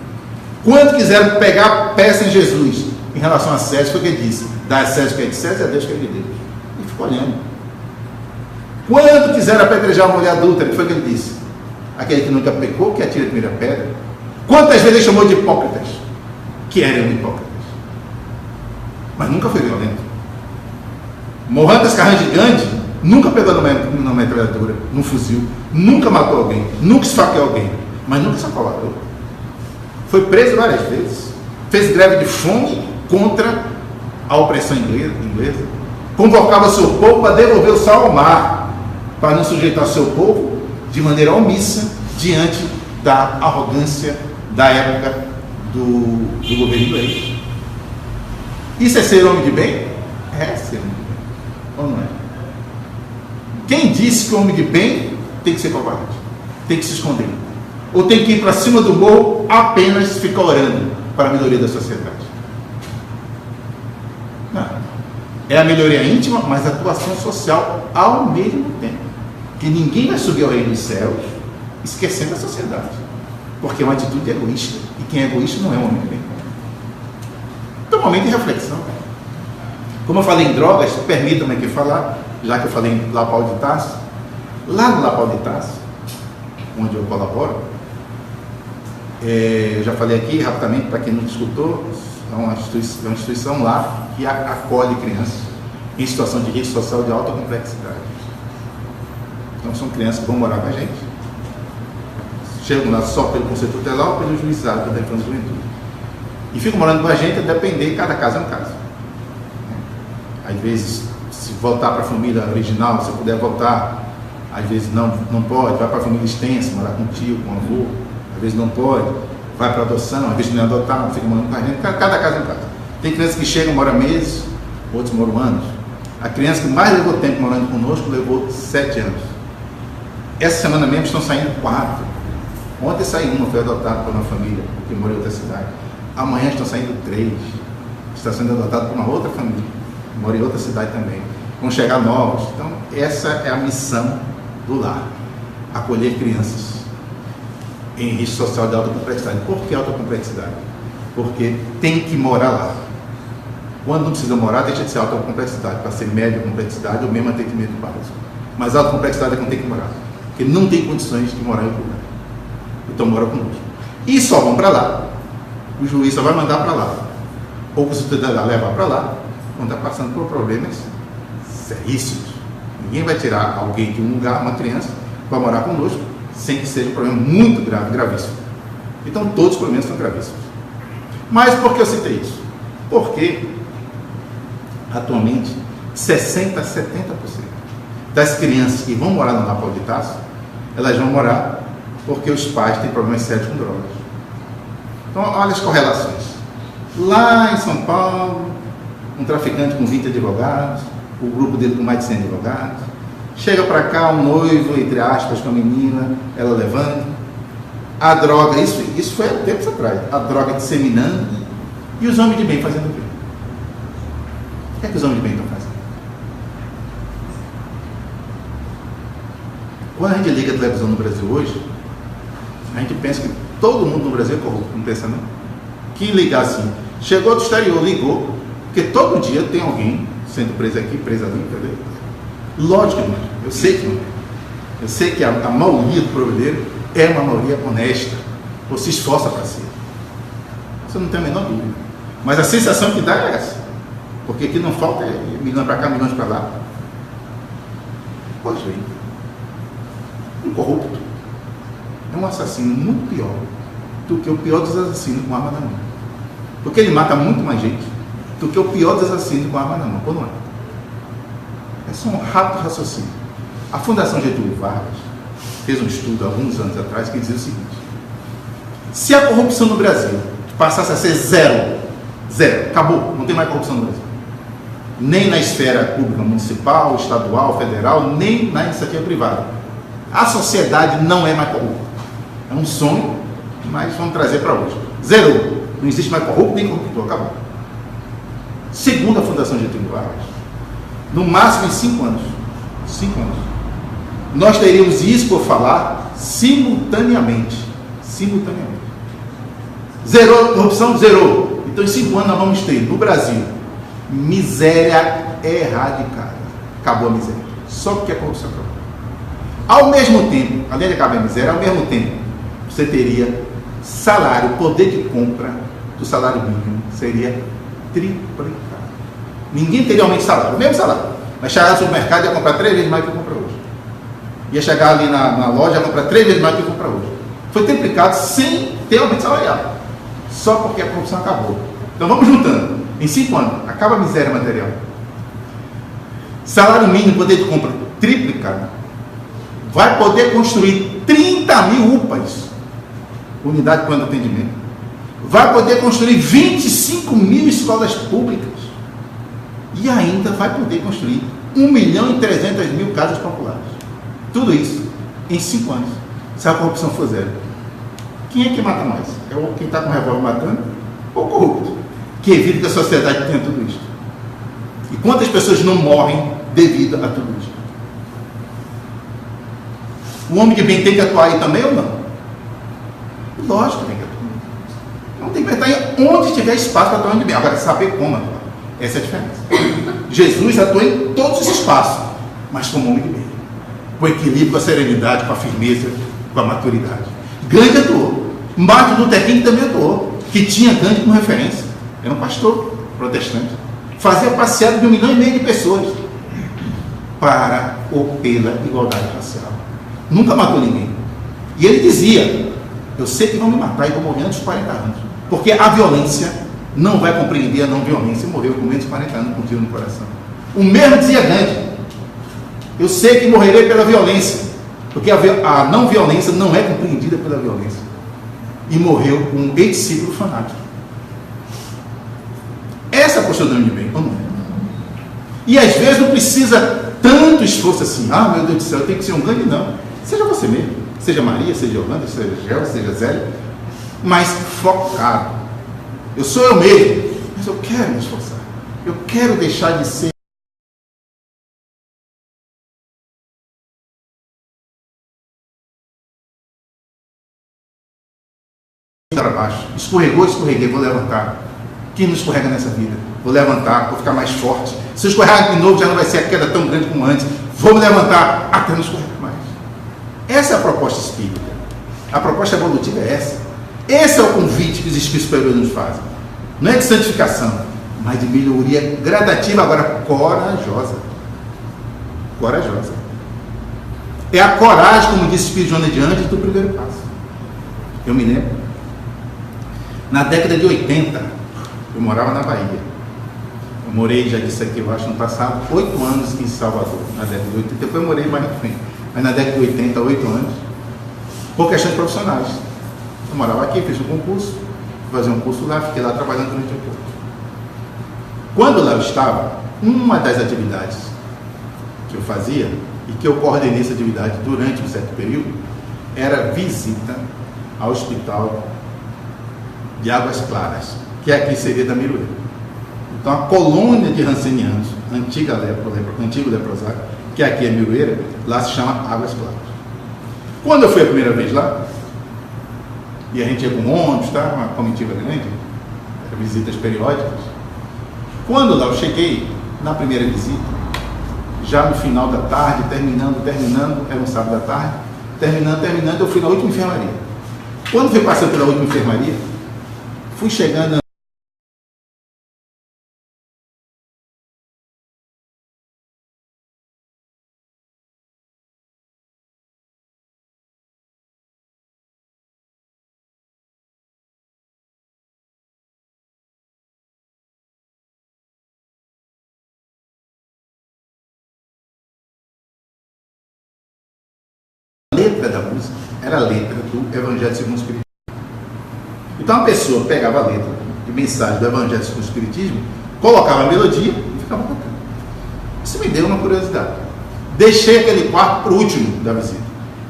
Quando quiseram pegar peça em Jesus em relação a César, foi o que ele disse: dá a César o que é de César e a Deus o que é de Deus. Ele ficou olhando. Quando quiseram apedrejar uma mulher adúltera, que foi o que ele disse? Aquele que nunca pecou, que atira a primeira pedra. Quantas vezes ele chamou de hipócritas? Que eram hipócritas. Mas nunca foi violento. Mohandas Karanjit Gandhi nunca pegou numa metralhadora, num fuzil, nunca matou alguém, nunca esfaqueou alguém, mas nunca se acovardou. Foi preso várias vezes, fez greve de fome contra a opressão inglesa, convocava seu povo para devolver o sal ao mar, para não sujeitar seu povo de maneira omissa diante da arrogância da época do governo inglês. Isso é ser homem de bem? É ser homem de bem. Ou não é? Quem disse que o homem de bem tem que ser covarde? Tem que se esconder? Ou tem que ir para cima do morro apenas ficar orando para a melhoria da sociedade? Não. É a melhoria íntima, mas a atuação social ao mesmo tempo. Que ninguém vai subir ao reino dos céus esquecendo a sociedade. Porque é uma atitude egoísta. E quem é egoísta não é um homem de bem. Então, um momento de reflexão. Como eu falei em drogas, permitam-me aqui falar, já que eu falei em Lapau de Tarso, lá no Lapau de Tarso, onde eu colaboro, eu já falei aqui rapidamente, para quem não escutou, é uma instituição lá que acolhe crianças em situação de risco social de alta complexidade. Então são crianças que vão morar com a gente, chegam lá só pelo conselho tutelar ou pelo juizado da infância e juventude. E ficam morando com a gente a depender, cada caso é um caso. Às vezes, se voltar para a família original, se puder voltar, às vezes não pode, vai para a família extensa, morar com tio, com avô, às vezes não pode, vai para adoção, às vezes não é adotado, fica morando com a gente, cada caso é um caso. Tem crianças que chegam, moram meses, outros moram anos. A criança que mais levou tempo morando conosco levou 7 anos. Essa semana mesmo estão saindo 4. Ontem saiu uma, foi adotada por uma família que mora em outra cidade. Amanhã estão saindo 3. Está sendo adotado por uma outra família, que mora em outra cidade também. Vão chegar novos. Então, essa é a missão do lar. Acolher crianças em risco social de alta complexidade. Por que alta complexidade? Porque tem que morar lá. Quando não precisa morar, deixa de ser alta complexidade, para ser média complexidade ou mesmo atendimento básico. Mas alta complexidade é quando tem que morar. Porque não tem condições de morar em outro lugar. Então mora conosco. E só vão para lá. O juiz só vai mandar para lá. Ou o cidadão levar para lá, quando está passando por problemas seríssimos. Ninguém vai tirar alguém de um lugar, uma criança, para morar conosco, sem que seja um problema muito grave, gravíssimo. Então todos os problemas são gravíssimos. Mas por que eu citei isso? Porque atualmente 60% a 70% das crianças que vão morar no Lapau de Tarso, elas vão morar porque os pais têm problemas sérios com drogas. Então olha as correlações. Lá em São Paulo, um traficante com 20 advogados, o grupo dele com mais de 100 advogados, chega para cá um noivo, entre aspas, com a menina, ela levanta, a droga, isso foi há tempos atrás, a droga disseminando, e os homens de bem fazendo o quê? O que é que os homens de bem estão fazendo? Quando a gente liga a televisão no Brasil hoje, a gente pensa que todo mundo no Brasil é corrupto, não pensa não? Que ligar assim, chegou do exterior, ligou, porque todo dia tem alguém sendo preso aqui, preso ali, entendeu? Lógico que não, eu sei que não. Eu sei que a maioria do brasileiro é uma maioria honesta, ou se esforça para ser. Você não tem a menor dúvida. Mas a sensação que dá é essa. Porque aqui não falta milhões para cá, milhões para lá. Pode ver. Um corrupto é um assassino muito pior do que o pior dos assassinos com arma na mão. Porque ele mata muito mais gente do que o pior dos assassinos com arma na mão. Quando é? É só um rápido raciocínio. A Fundação Getúlio Vargas fez um estudo há alguns anos atrás que dizia o seguinte: se a corrupção no Brasil passasse a ser zero, acabou, não tem mais corrupção no Brasil, nem na esfera pública municipal, estadual, federal, nem na iniciativa privada, a sociedade não é mais corrupta. É um sonho, mas vamos trazer para hoje. Zerou. Não existe mais corrupto nem corruptor, acabou. Segundo a Fundação Getúlio Vargas, no máximo em 5 anos, nós teríamos isso por falar simultaneamente. Zerou a corrupção? Zerou. Então em 5 anos nós vamos ter, no Brasil, miséria erradicada. Acabou a miséria. Só porque a corrupção acabou. Ao mesmo tempo, além de acabar a miséria, ao mesmo tempo, você teria salário, poder de compra do salário mínimo seria triplicado. Ninguém teria aumento de salário, o mesmo salário. Mas chegar no supermercado ia comprar 3 vezes mais do que compra hoje. Ia chegar ali na loja ia comprar 3 vezes mais do que compra hoje. Foi triplicado sem ter aumento salarial. Só porque a corrupção acabou. Então vamos juntando. Em 5 anos, acaba a miséria material. Salário mínimo, poder de compra triplicado. Vai poder construir 30 mil UPAs, unidade de plano de atendimento. Vai poder construir 25 mil escolas públicas. E ainda vai poder construir 1.300.000 casas populares. Tudo isso em 5 anos. Se a corrupção for zero. Quem é que mata mais? É quem está com o revólver matando ou o corrupto? Que evita que a sociedade tenha tudo isso. E quantas pessoas não morrem devido a tudo isso? O homem de bem tem que atuar aí também ou não? Lógico que tem que atuar. Não tem que estar onde tiver espaço para atuar de bem. Agora, saber como atuar. Essa é a diferença. Jesus atua em todos os espaços, mas como homem de bem, com equilíbrio, com a serenidade, com a firmeza, com a maturidade. Gandhi atuou. Martin Luther King também atuou, que tinha Gandhi como referência. Era um pastor protestante. Fazia passeata de 1,5 milhão de pessoas para ou pela igualdade racial. Nunca matou ninguém. E ele dizia: eu sei que vão me matar e vou morrer antes dos 40 anos, porque a violência não vai compreender a não violência. E morreu com menos de 40 anos com um tiro no coração. O mesmo dizia Gandhi: eu sei que morrerei pela violência, porque a não violência não é compreendida pela violência. E morreu com um ex-discípulo fanático. Essa é a postura do homem de bem, ou não é? E às vezes não precisa tanto esforço assim. Ah, meu Deus do céu, eu tenho que ser um Gandhi, não. Seja você mesmo. Seja Maria, seja Yolanda, seja Gel, seja Zélia. Mas focado. Eu sou eu mesmo, mas eu quero me esforçar. Eu quero deixar de ser para baixo. Escorregou, escorreguei, vou levantar. Quem não escorrega nessa vida? Vou levantar, vou ficar mais forte. Se eu escorregar de novo, já não vai ser a queda tão grande como antes. Vou me levantar até não escorregar mais. Essa é a proposta espírita. A proposta evolutiva é essa. Esse é o convite que os espíritos superiores nos fazem. Não é de santificação, mas de melhoria gradativa, agora corajosa. Corajosa. É a coragem, como disse o Espírito Joana de Anjos, do primeiro passo. Eu me lembro. Na década de 80, eu morava na Bahia. Eu morei, já disse aqui, eu acho, no passado, 8 anos em Salvador, na década de 80. Depois eu morei mais na frente. Mas na década de 80, 8 anos, por questões profissionais. Eu morava aqui, fiz um concurso, fui fazer um curso lá, fiquei lá trabalhando durante um pouco. Quando lá eu estava, uma das atividades que eu fazia, e que eu coordenei essa atividade durante um certo período, era visita ao hospital de Águas Claras, que aqui seria da Miruê. Então a colônia de rancenianos, antigo leprosário, que aqui é Mirueira, lá se chama Águas Claras. Quando eu fui a primeira vez lá, e a gente ia com ônibus, tá? Uma comitiva grande, visitas periódicas. Quando lá eu cheguei, na primeira visita, já no final da tarde, terminando, era um sábado da tarde, terminando, eu fui na última enfermaria. Quando fui passando pela última enfermaria, fui chegando letra da música era a letra do Evangelho segundo o Espiritismo. Então a pessoa pegava a letra de mensagem do Evangelho segundo o Espiritismo, colocava a melodia e ficava cantando. Isso me deu uma curiosidade. Deixei aquele quarto para o último da visita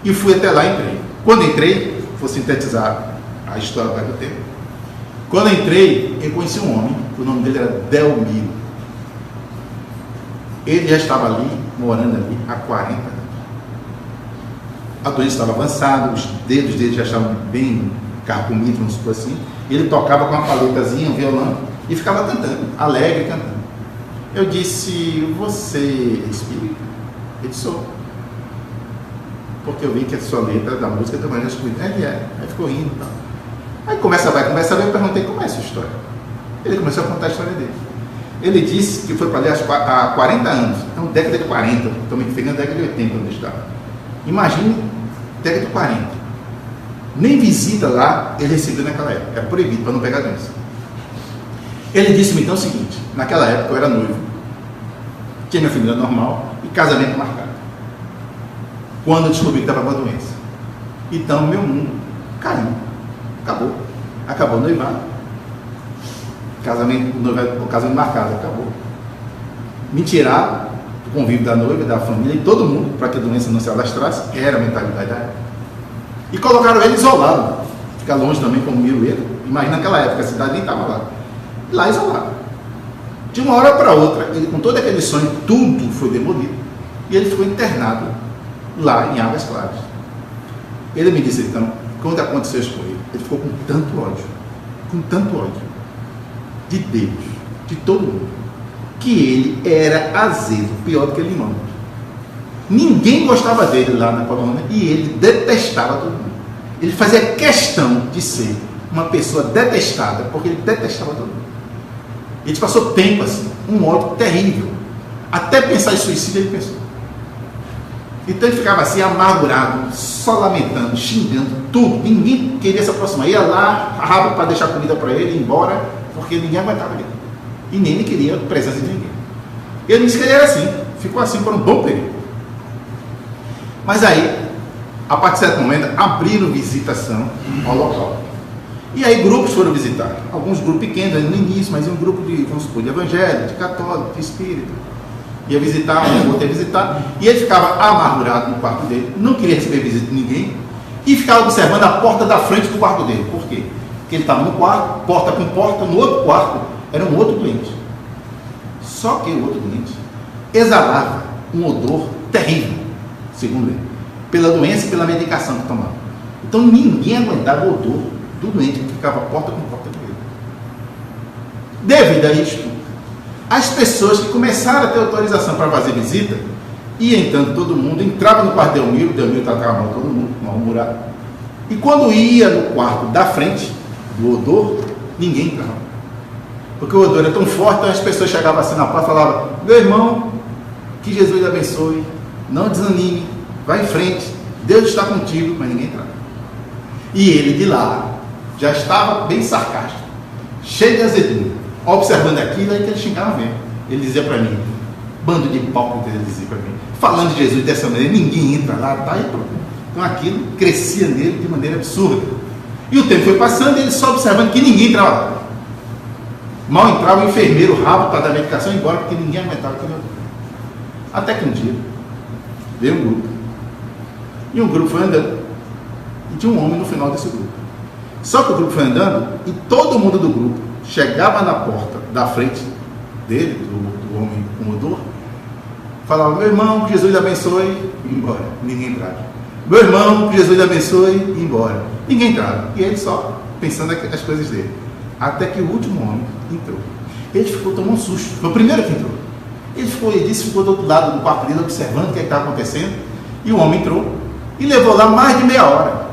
e fui até lá e entrei. Quando entrei, vou sintetizar a história para que eu tenho. Quando entrei, eu conheci um homem, o nome dele era Delmiro. Ele já estava ali, morando ali, há 40 anos. A doença estava avançada, os dedos dele já estavam bem carcomidos, vamos supor assim. E ele tocava com uma paletazinha, um violão, e ficava cantando, alegre cantando. Eu disse: você é espírita? Ele disse: sou. Porque eu vi que a sua letra da música também era espírita. Ele é. Aí ficou rindo e tal. Aí começa a ver, eu perguntei: como é essa história? Ele começou a contar a história dele. Ele disse que foi para ali há 40 anos, então década de 40, também pegando a década de 80 onde estava. Imagine, década de 40. Nem visita lá ele recebeu naquela época. Era proibido para não pegar doença. Ele disse-me então o seguinte: naquela época eu era noivo, tinha minha família normal e casamento marcado. Quando eu descobri que estava com a doença, então meu mundo caiu. Acabou. Acabou o noivado. O casamento marcado acabou. Me tiraram do convívio da noiva, da família e todo mundo, para que a doença não se alastrasse. Era a mentalidade da época. E colocaram ele isolado, ficar longe também como Mirueira. Imagina naquela época, a cidade nem estava lá. Lá isolado. De uma hora para outra, ele, com todo aquele sonho, tudo foi demolido. E ele ficou internado lá em Águas Claras. Ele me disse então, quando aconteceu isso com ele, ele ficou com tanto ódio de Deus, de todo mundo, que ele era azedo, pior do que limão. Ninguém gostava dele lá na colônia e ele detestava todo mundo. Ele fazia questão de ser uma pessoa detestada, porque ele detestava todo mundo. Ele passou tempo assim, um ódio terrível. Até pensar em suicídio ele pensou. Então ele ficava assim, amargurado, só lamentando, xingando, tudo. Ninguém queria se aproximar. Ia lá, rabo para deixar comida para ele, ir embora, porque ninguém aguentava ele. E nem ele queria a presença de ninguém. Ele disse que ele era assim, ficou assim por um bom período. Mas aí, a partir de certo momento, abriram visitação ao local. E aí grupos foram visitar. Alguns grupos pequenos no início, mas um grupo de, vamos supor, de evangélico, de católico, de espírita. Ia visitar, outro ia visitar. E ele ficava amargurado no quarto dele, não queria receber visita de ninguém, e ficava observando a porta da frente do quarto dele. Por quê? Porque ele estava no quarto, porta com porta, no outro quarto era um outro cliente. Só que o outro cliente exalava um odor terrível, segundo ele, pela doença e pela medicação que tomava. Então ninguém aguentava o odor do doente que ficava porta com porta com ele. Devido a isto, as pessoas que começaram a ter autorização para fazer visita, ia entrando todo mundo, entrava no quarto de Delmiro tratava mal todo mundo, mal-humorado. E quando ia no quarto da frente do odor, ninguém entrava. Porque o odor era tão forte, então as pessoas chegavam assim na porta e falavam: meu irmão, que Jesus lhe abençoe, não desanime, vai em frente, Deus está contigo, mas ninguém entrava. E ele de lá já estava bem sarcástico, cheio de azedume, observando aquilo, aí que ele xingava mesmo. Ele dizia para mim, bando de hipócritas, ele dizia para mim, falando de Jesus dessa maneira, ninguém entra lá, tá aí pronto. Então aquilo crescia nele de maneira absurda. E o tempo foi passando e ele só observando que ninguém entrava lá. Mal entrava o enfermeiro, o rabo para dar medicação e ir embora, porque ninguém aguentava aquilo. Até que um dia veio um grupo. E um grupo foi andando. E tinha um homem no final desse grupo. Só que o grupo foi andando e todo mundo do grupo chegava na porta da frente dele, do homem com odor, falava: meu irmão, que Jesus lhe abençoe, e ia embora. Ninguém entrava. Meu irmão, que Jesus lhe abençoe, e ia embora. Ninguém entrava. E ele só pensando as coisas dele. Até que o último homem entrou. Ele ficou, tomou um susto. Foi o primeiro que entrou. Ele ficou do outro lado do quarto dele, observando o que estava acontecendo. E o homem entrou e levou lá mais de meia hora.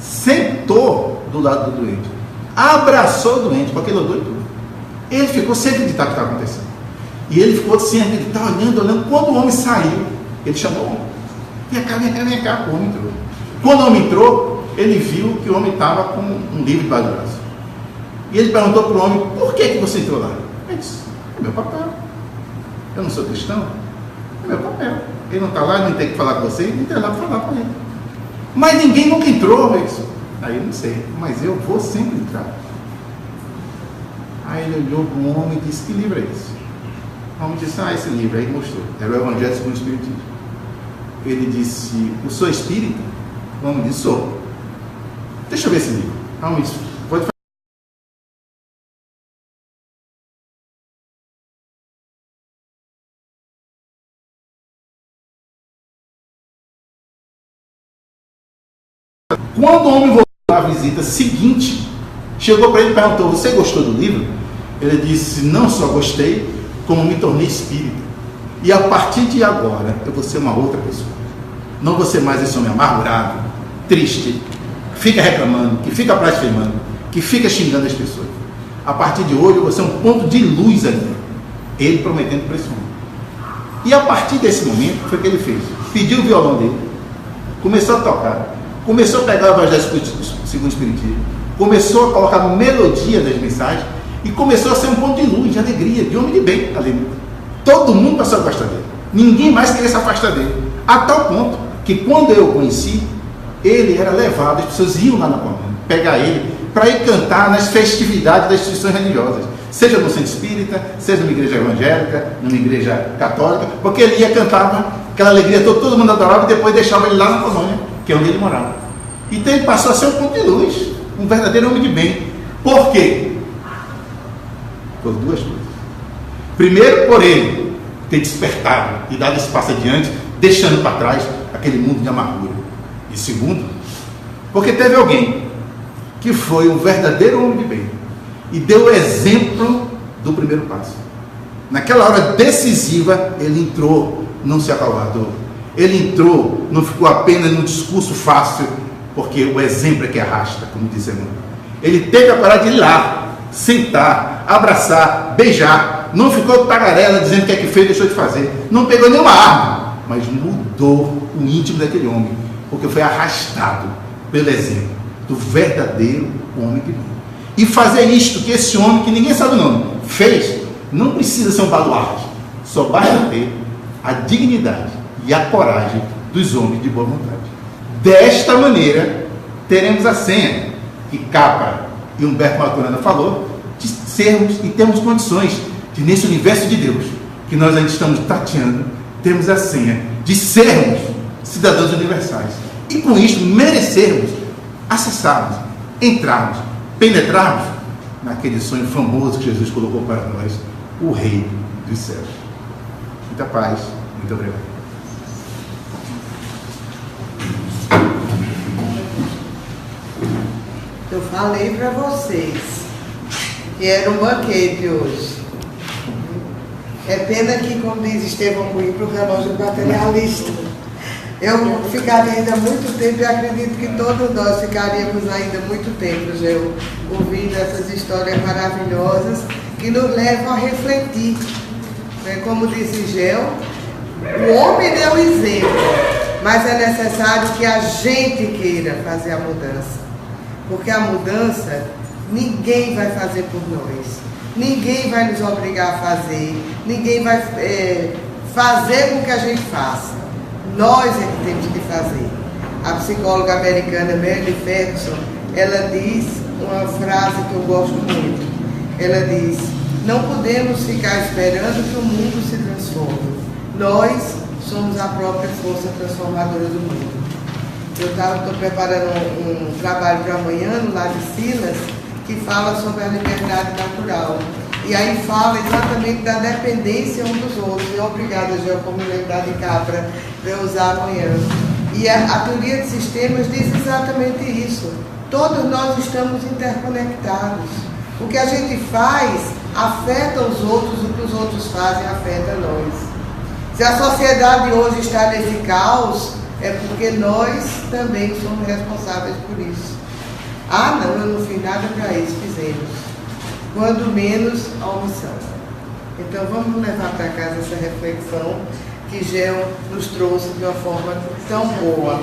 Sentou do lado do doente. Abraçou o doente com aquele odor e tudo. Ele ficou sem acreditar o que estava acontecendo. E ele ficou sem acreditar, olhando. Quando o homem saiu, ele chamou o homem. Vem cá. O homem entrou. Quando o homem entrou, ele viu que o homem estava com um livro debaixo do braço. E ele perguntou para o homem: por que você entrou lá? Ele disse: é meu papel. Eu não sou cristão? É meu papel. Ele não está lá, ele não tem que falar com você, ele não tem lá para falar com ele. Mas ninguém nunca entrou, Wilson. Aí eu não sei, mas eu vou sempre entrar. Aí ele olhou para o homem e disse: que livro é esse? O homem disse: esse livro. Aí ele mostrou. Era o Evangelho segundo o Espiritismo. Ele disse: eu sou espírita? O homem disse: sou. Deixa eu ver esse livro. O homem disse: pode fazer. Quando o homem voltou à visita seguinte, chegou para ele e perguntou: você gostou do livro? Ele disse: não só gostei, como me tornei espírita. E a partir de agora, eu vou ser uma outra pessoa. Não vou ser mais esse homem amargurado, triste, que fica reclamando, que fica blasfemando, que fica xingando as pessoas. A partir de hoje, eu vou ser um ponto de luz ali. Ele prometendo para esse homem. E a partir desse momento, foi o que ele fez. Pediu o violão dele, começou a tocar. Começou a pegar o Evangelho segundo o Espiritismo, começou a colocar melodia nas mensagens e começou a ser um ponto de luz, de alegria, de homem de bem ali. Todo mundo passou a gostar dele. Ninguém mais queria se afastar dele. A tal ponto que quando eu o conheci, ele era levado, as pessoas iam lá na colônia pegar ele para ir cantar nas festividades das instituições religiosas, seja no centro espírita, seja numa igreja evangélica, numa igreja católica, porque ele ia cantar aquela alegria toda, todo mundo adorava e depois deixava ele lá na colônia, que é onde ele morava. Então ele passou a ser um ponto de luz, um verdadeiro homem de bem. Por quê? Por duas coisas. Primeiro, por ele ter despertado e dado esse passo adiante, deixando para trás aquele mundo de amargura. E segundo, porque teve alguém que foi um verdadeiro homem de bem e deu o exemplo do primeiro passo. Naquela hora decisiva, ele entrou, não se acovardou. Ele entrou, não ficou apenas no discurso fácil, porque o exemplo é que arrasta, como diz irmão. Ele teve a coragem de ir lá, sentar, abraçar, beijar. Não ficou tagarela dizendo o que é que fez, deixou de fazer. Não pegou nenhuma arma, mas mudou o íntimo daquele homem, porque foi arrastado pelo exemplo do verdadeiro homem de Deus. E fazer isto que esse homem, que ninguém sabe o nome, fez, não precisa ser um baluarte, só basta ter a dignidade e a coragem dos homens de boa vontade. Desta maneira, teremos a senha que Capra e Humberto Maturana falou, de sermos e termos condições de, nesse universo de Deus, que nós ainda estamos tateando, temos a senha de sermos cidadãos universais. E com isso, merecermos acessarmos, entrarmos, penetrarmos naquele sonho famoso que Jesus colocou para nós, o Rei dos Céus. Muita paz, muito obrigado. Eu falei para vocês que era um banquete hoje. É pena que, como diz Estevão Coimbra, o relógio materialista. Eu ficaria ainda muito tempo e acredito que todos nós ficaríamos ainda muito tempo, Geu, ouvindo essas histórias maravilhosas que nos levam a refletir. Como disse Geu, o homem deu o exemplo, mas é necessário que a gente queira fazer a mudança. Porque a mudança ninguém vai fazer por nós. Ninguém vai nos obrigar a fazer. Ninguém vai fazer com que a gente faça. Nós é que temos que fazer. A psicóloga americana Mary Ferguson, ela diz uma frase que eu gosto muito. Ela diz: não podemos ficar esperando que o mundo se transforme. Nós somos a própria força transformadora do mundo. Eu estou preparando um trabalho para amanhã, no Lar de Silas, que fala sobre a liberdade natural. E aí fala exatamente da dependência um dos outros. E obrigada, Geo, por me lembrar de Capra, para eu usar amanhã. E a teoria de sistemas diz exatamente isso. Todos nós estamos interconectados. O que a gente faz afeta os outros, o que os outros fazem afeta nós. Se a sociedade hoje está nesse caos, é porque nós também somos responsáveis por isso. Ah, não, eu não fiz nada para isso, fizemos. Quando menos, a omissão. Então vamos levar para casa essa reflexão que Geo nos trouxe de uma forma tão boa.